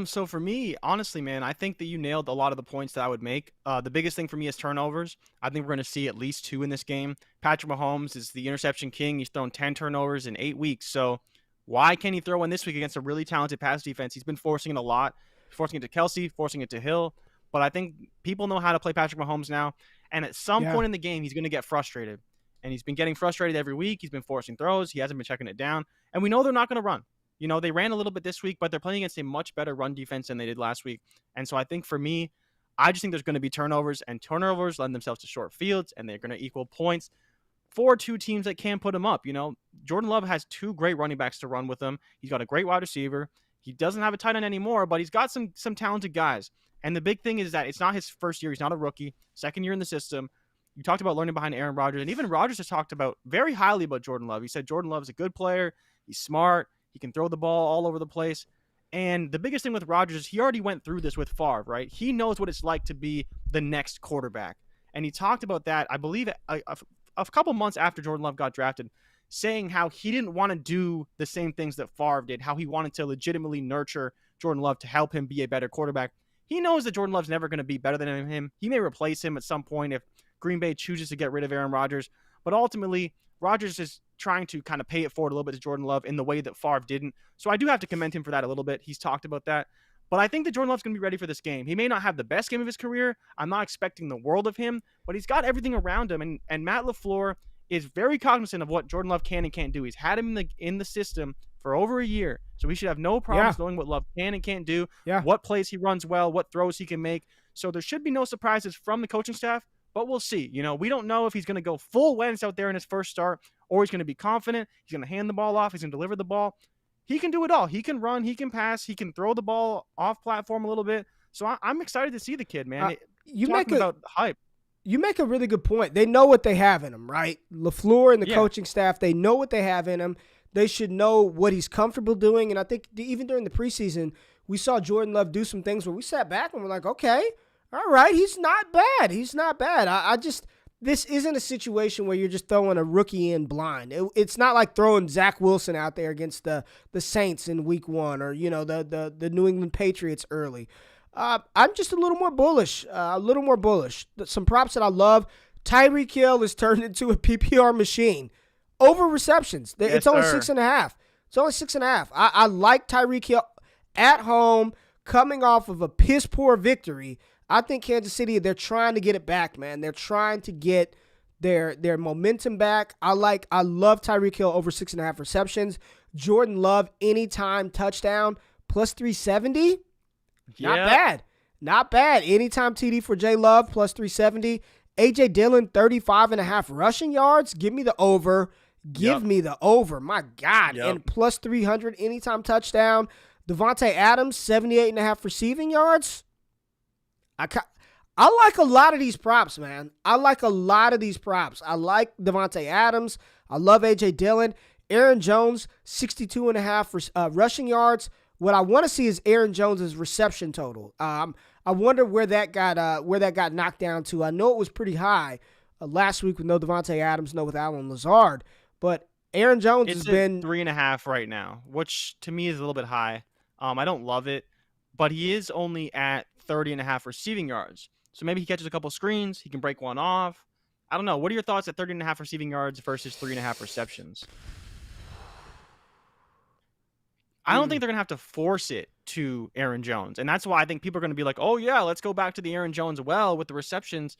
So for me, honestly, man, I think that you nailed a lot of the points that I would make. The biggest thing for me is turnovers. I think we're going to see at least 2 in this game. Patrick Mahomes is the interception king. He's thrown 10 turnovers in 8 weeks. So why can't he throw one this week against a really talented pass defense? He's been forcing it a lot, forcing it to Kelsey, forcing it to Hill. But I think people know how to play Patrick Mahomes now. And at some point in the game, he's going to get frustrated. And he's been getting frustrated every week. He's been forcing throws. He hasn't been checking it down. And we know they're not going to run. They ran a little bit this week, but they're playing against a much better run defense than they did last week. And so I think for me, I just think there's going to be turnovers, and turnovers lend themselves to short fields, and they're going to equal points for two teams that can put him up. Jordan Love has two great running backs to run with him. He's got a great wide receiver. He doesn't have a tight end anymore, but he's got some talented guys. And the big thing is that it's not his first year. He's not a rookie. Second year in the system. You talked about learning behind Aaron Rodgers, and even Rodgers has talked about very highly about Jordan Love. He said Jordan Love is a good player. He's smart. He can throw the ball all over the place. And the biggest thing with Rodgers is he already went through this with Favre, right? He knows what it's like to be the next quarterback. And he talked about that, I believe, a couple months after Jordan Love got drafted, saying how he didn't want to do the same things that Favre did, how he wanted to legitimately nurture Jordan Love to help him be a better quarterback. He knows that Jordan Love's never going to be better than him. He may replace him at some point if Green Bay chooses to get rid of Aaron Rodgers. But ultimately, Rodgers is trying to kind of pay it forward a little bit to Jordan Love in the way that Favre didn't. So I do have to commend him for that a little bit. He's talked about that. But I think that Jordan Love's going to be ready for this game. He may not have the best game of his career. I'm not expecting the world of him, but he's got everything around him. And Matt LaFleur is very cognizant of what Jordan Love can and can't do. He's had him in the system for over a year. So we should have no problems knowing what Love can and can't do, what plays he runs well, what throws he can make. So there should be no surprises from the coaching staff, but we'll see. We don't know if he's going to go full Wentz out there in his first start, or he's going to be confident. He's going to hand the ball off. He's going to deliver the ball. He can do it all. He can run. He can pass. He can throw the ball off platform a little bit. So I'm excited to see the kid, man. About hype. You make a really good point. They know what they have in him, right? LaFleur and the coaching staff, they know what they have in him. They should know what he's comfortable doing. And I think even during the preseason, we saw Jordan Love do some things where we sat back and we're like, okay, all right, he's not bad. He's not bad. This isn't a situation where you're just throwing a rookie in blind. It's not like throwing Zach Wilson out there against the Saints in week 1 or, the New England Patriots early. I'm just a little more bullish. Some props that I love. Tyreek Hill has turned into a PPR machine. Over receptions. It's only 6.5. It's only 6.5. I like Tyreek Hill at home coming off of a piss poor victory. I think Kansas City, they're trying to get it back, man. They're trying to get their momentum back. I love Tyreek Hill over 6.5 receptions. Jordan Love anytime touchdown plus 370. Not bad. Anytime TD for J Love plus 370. A.J. Dillon 35.5 rushing yards. Give me the over. Me the over. My God. And plus 300 anytime touchdown. Devontae Adams 78.5 receiving yards. I like a lot of these props, man. I like Devontae Adams. I love A.J. Dillon. Aaron Jones, 62.5 rushing yards. What I want to see is Aaron Jones' reception total. I wonder where that got knocked down to. I know it was pretty high last week with no Devontae Adams, no with Allen Lazard. But Aaron Jones has been 3.5 right now, which to me is a little bit high. I don't love it, but he is only at 30.5 receiving yards. So maybe he catches a couple screens. He can break one off. I don't know. What are your thoughts at 30.5 receiving yards versus 3.5 receptions? I don't think they're going to have to force it to Aaron Jones. And that's why I think people are going to be like, oh, yeah, let's go back to the Aaron Jones well with the receptions.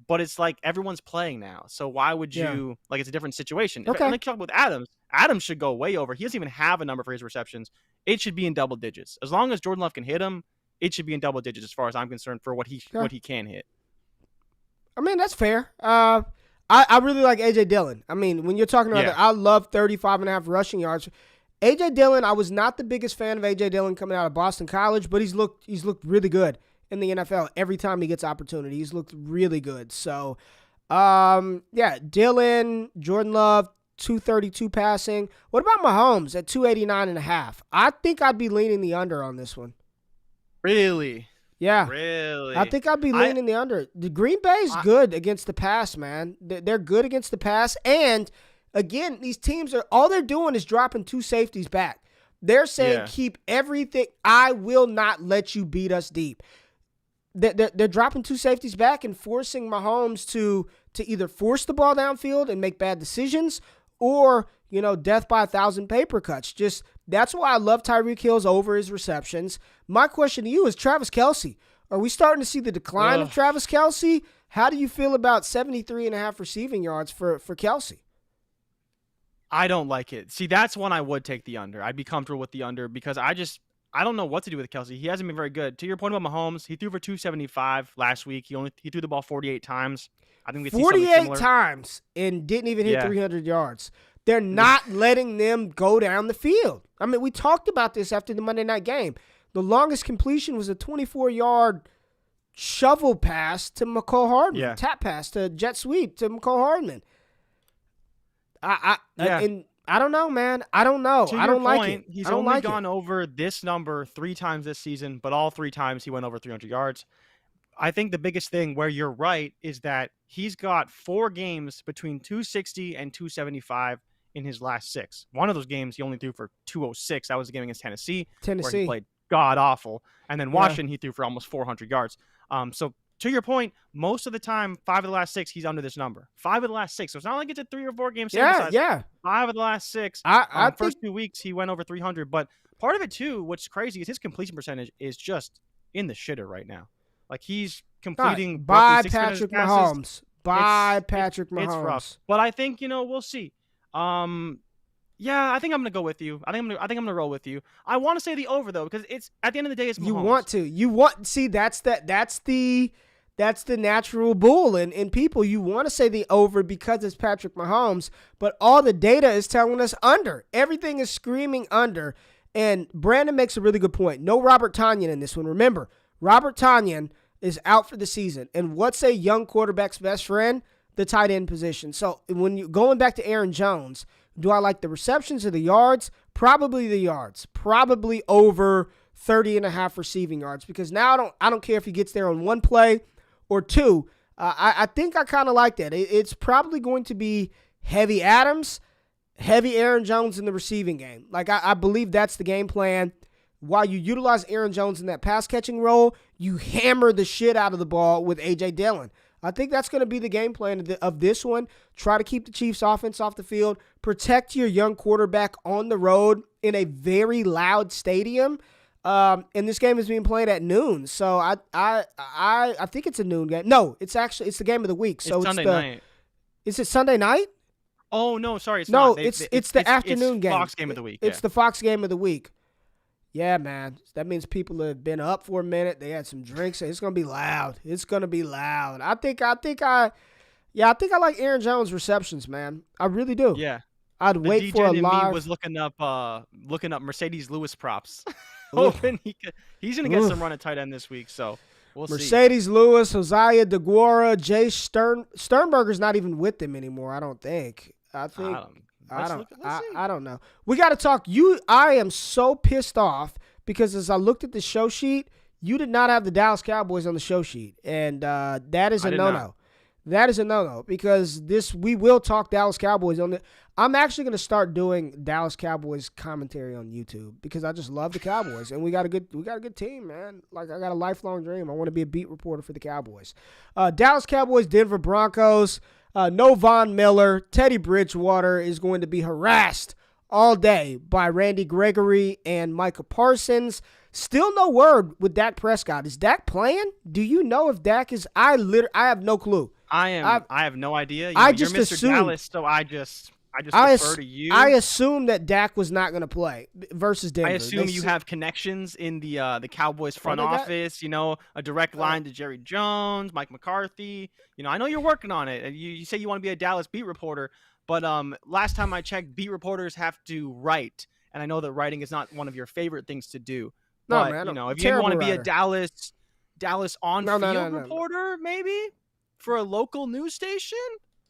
But it's like everyone's playing now. So why would you like it's a different situation. Okay. Like talk with Adams. Adams should go way over. He doesn't even have a number for his receptions. It should be in double digits. As long as Jordan Love can hit him, it should be in double digits as far as I'm concerned for what he can hit. I mean, that's fair. I really like A.J. Dillon. I mean, when you're talking about that, I love 35.5 rushing yards. A.J. Dillon, I was not the biggest fan of A.J. Dillon coming out of Boston College, but he's looked really good in the NFL every time he gets opportunity. He's looked really good. So, Dillon, Jordan Love, 232 passing. What about Mahomes at 289.5? I think I'd be leaning the under on this one. Really? Yeah. Really? I think I'd be leaning the under. The Green Bay's good against the pass, man. They're good against the pass. And, again, these teams all they're doing is dropping two safeties back. They're saying keep everything. I will not let you beat us deep. They're dropping two safeties back and forcing Mahomes to either force the ball downfield and make bad decisions or, death by 1,000 paper cuts. Just that's why I love Tyreek Hill's over his receptions. My question to you is Travis Kelce. Are we starting to see the decline of Travis Kelce? How do you feel about 73.5 receiving yards for Kelce? I don't like it. See, that's one I would take the under. I'd be comfortable with the under because I don't know what to do with Kelsey. He hasn't been very good. To your point about Mahomes, he threw for 275 last week. He threw the ball 48 times. I think we see something 48 similar. times and didn't even hit Yeah. 300 yards. They're not letting them go down the field. I mean, we talked about this after the Monday night game. The longest completion was a 24-yard shovel pass to McCole Hardman, tap pass to jet sweep to McCole Hardman. And I don't know, man. I don't know. To I your don't like point, it. He's I don't only like gone it. over this number 3 times this season, but all 3 times he went over 300 yards. I think the biggest thing where you're right is that he's got 4 games between 260 and 275 in his last 6. One of those games he only threw for 206. That was the game against Tennessee. Where he played god awful. And then Washington, he threw for almost 400 yards. So to your point, most of the time, 5 of the last 6, he's under this number. 5 of the last 6. So it's not like it's a 3 or 4 game sample size. Yeah. 5 of the last 6. I First think, 2 weeks, he went over 300. But part of it, too, what's crazy is his completion percentage is just in the shitter right now. Like, he's completing by roughly 600 Patrick passes. Mahomes. By Patrick Mahomes. It's rough. But I think, we'll see. Yeah, I think I'm gonna go with you. I think I'm gonna roll with you. I want to say the over though because it's at the end of the day it's Mahomes. You want see that's the natural bull in people. You want to say the over because it's Patrick Mahomes, but all the data is telling us under. Everything is screaming under. And Brandon makes a really good point. No Robert Tonyan in this one. Remember, Robert Tonyan is out for the season. And what's a young quarterback's best friend? The tight end position. So when you going back to Aaron Jones, do I like the receptions or the yards? Probably the yards. Probably over 30.5 receiving yards because now I don't care if he gets there on 1 play or 2. I think I kind of like that. It's probably going to be heavy Adams, heavy Aaron Jones in the receiving game. Like I believe that's the game plan. While you utilize Aaron Jones in that pass catching role, you hammer the shit out of the ball with A.J. Dillon. I think that's going to be the game plan of this one. Try to keep the Chiefs' offense off the field. Protect your young quarterback on the road in a very loud stadium. And this game is being played at noon, so I think it's a noon game. No, it's the game of the week. So it's Sunday night. Is it Sunday night? Oh no, sorry, it's no. not. It's the afternoon game. Fox game of the week. It's the Fox game of the week. Yeah, man. That means people have been up for a minute. They had some drinks. It's gonna be loud. It's gonna be loud. I think I like Aaron Jones receptions, man. I really do. Yeah. I'd wait DJ for a in live. me was looking up Mercedes Lewis props, hoping he's gonna get some run at tight end this week. So we'll see. Mercedes Lewis, Josiah DeGuara, Jay Sternberger's not even with them anymore. I don't think. I don't know. We got to talk. I am so pissed off because as I looked at the show sheet, you did not have the Dallas Cowboys on the show sheet, and that is a no-no. That is a no-no because we will talk Dallas Cowboys on the. I'm actually going to start doing Dallas Cowboys commentary on YouTube because I just love the Cowboys and we got a good team, man. Like I got a lifelong dream. I want to be a beat reporter for the Cowboys. Dallas Cowboys, Denver Broncos. No Von Miller. Teddy Bridgewater is going to be harassed all day by Randy Gregory and Micah Parsons. Still no word with Dak Prescott. Is Dak playing? Do you know if Dak is? I have no clue. I have no idea. I just you're Mr. assumed. Dallas, so I just defer to you. I assume that Dak was not going to play versus Denver. I assume you have connections in the Cowboys front office. A direct line to Jerry Jones, Mike McCarthy. I know you're working on it. You say you want to be a Dallas beat reporter, but last time I checked, beat reporters have to write, and I know that writing is not one of your favorite things to do. No, but, man, if you want to be a Dallas on-field No. reporter, maybe for a local news station.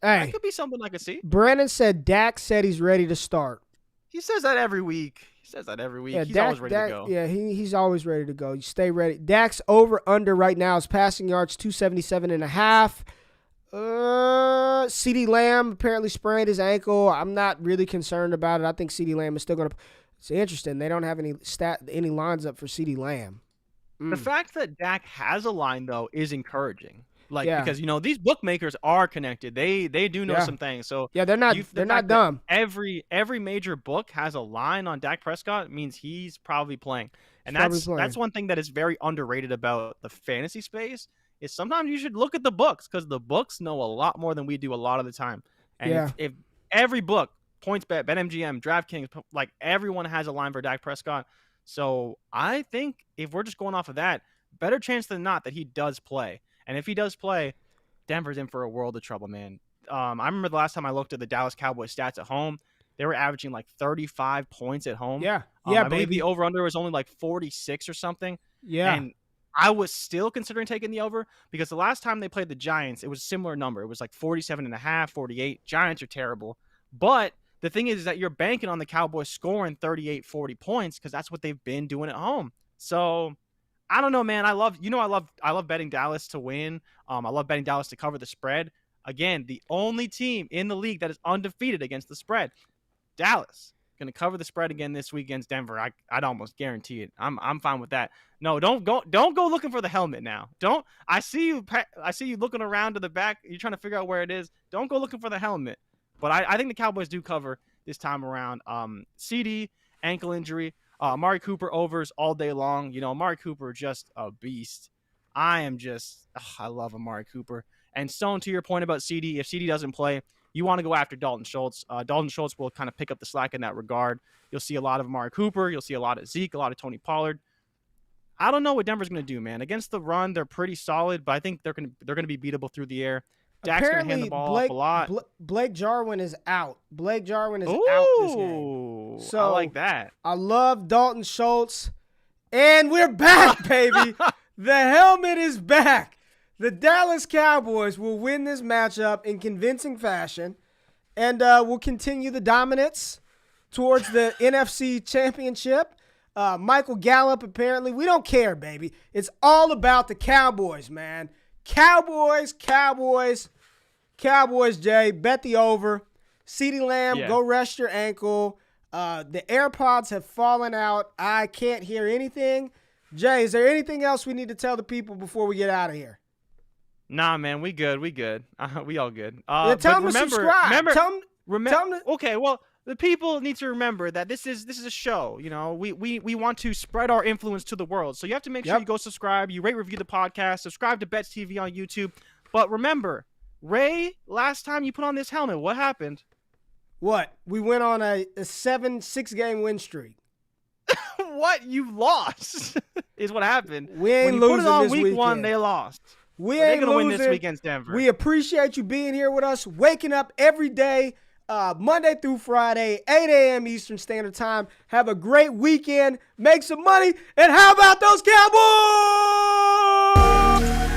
Hey, that could be something I could see. Brandon said Dak said he's ready to start. He says that every week. Yeah, He's always ready to go. Yeah, he's always ready to go. You stay ready. Dak's over-under right now is passing yards 277.5. CeeDee Lamb apparently sprained his ankle. I'm not really concerned about it. I think CeeDee Lamb is still going to – it's interesting. They don't have any lines up for CeeDee Lamb. The fact that Dak has a line, though, is encouraging. Because these bookmakers are connected. They do know some things. So yeah, they're not dumb. Every major book has a line on Dak Prescott. It means he's probably playing. And that's one thing that is very underrated about the fantasy space is sometimes you should look at the books because the books know a lot more than we do a lot of the time. And if every book, PointsBet, BetMGM, DraftKings, like everyone has a line for Dak Prescott. So I think if we're just going off of that, better chance than not that he does play. And if he does play, Denver's in for a world of trouble, man. I remember the last time I looked at the Dallas Cowboys stats at home, they were averaging like 35 points at home. Yeah, I believe the over-under was only like 46 or something. Yeah. And I was still considering taking the over because the last time they played the Giants, it was a similar number. It was like 47.5, 48. Giants are terrible. But the thing is that you're banking on the Cowboys scoring 38, 40 points because that's what they've been doing at home. So I don't know, man. I love betting Dallas to win. I love betting Dallas to cover the spread. Again, the only team in the league that is undefeated against the spread. Dallas going to cover the spread again this week against Denver. I'd almost guarantee it. I'm fine with that. No, don't go looking for the helmet now. Don't. I see you looking around to the back. You're trying to figure out where it is. Don't go looking for the helmet. But I think the Cowboys do cover this time around. CD ankle injury. Amari Cooper overs all day long. You know, Amari Cooper just a beast. I love Amari Cooper. And Stone, to your point about CD, if CD doesn't play, you want to go after Dalton Schultz. Dalton Schultz will kind of pick up the slack in that regard. You'll see a lot of Amari Cooper. You'll see a lot of Zeke, a lot of Tony Pollard. I don't know what Denver's going to do, man. Against the run, they're pretty solid, but I think they're going to be beatable through the air. Dak's going to hand the ball off a lot. Blake Jarwin is out. Blake Jarwin is out this game. So I like that. I love Dalton Schultz. And we're back, baby. The helmet is back. The Dallas Cowboys will win this matchup in convincing fashion and will continue the dominance towards the NFC Championship. Michael Gallup, apparently. We don't care, baby. It's all about the Cowboys, man. Cowboys, Jay. Bet the over. CeeDee Lamb, Go rest your ankle. The AirPods have fallen out. I can't hear anything. Jay, is there anything else we need to tell the people before we get out of here? Nah, man, we good. We all good. Tell them to subscribe. Tell them okay, well, the people need to remember that this is a show. You know, we want to spread our influence to the world. So you have to make sure you go subscribe, you rate, review the podcast, subscribe to Bets TV on YouTube. But remember, Ray, last time you put on this helmet, what happened? What? We went on a 6-game win streak. What? You lost is what happened. We ain't when you losing put it on this week weekend. 1, they lost. We ain't going to losing. win this week against Denver. We appreciate you being here with us, waking up every day, Monday through Friday, 8 a.m. Eastern Standard Time. Have a great weekend. Make some money. And how about those Cowboys?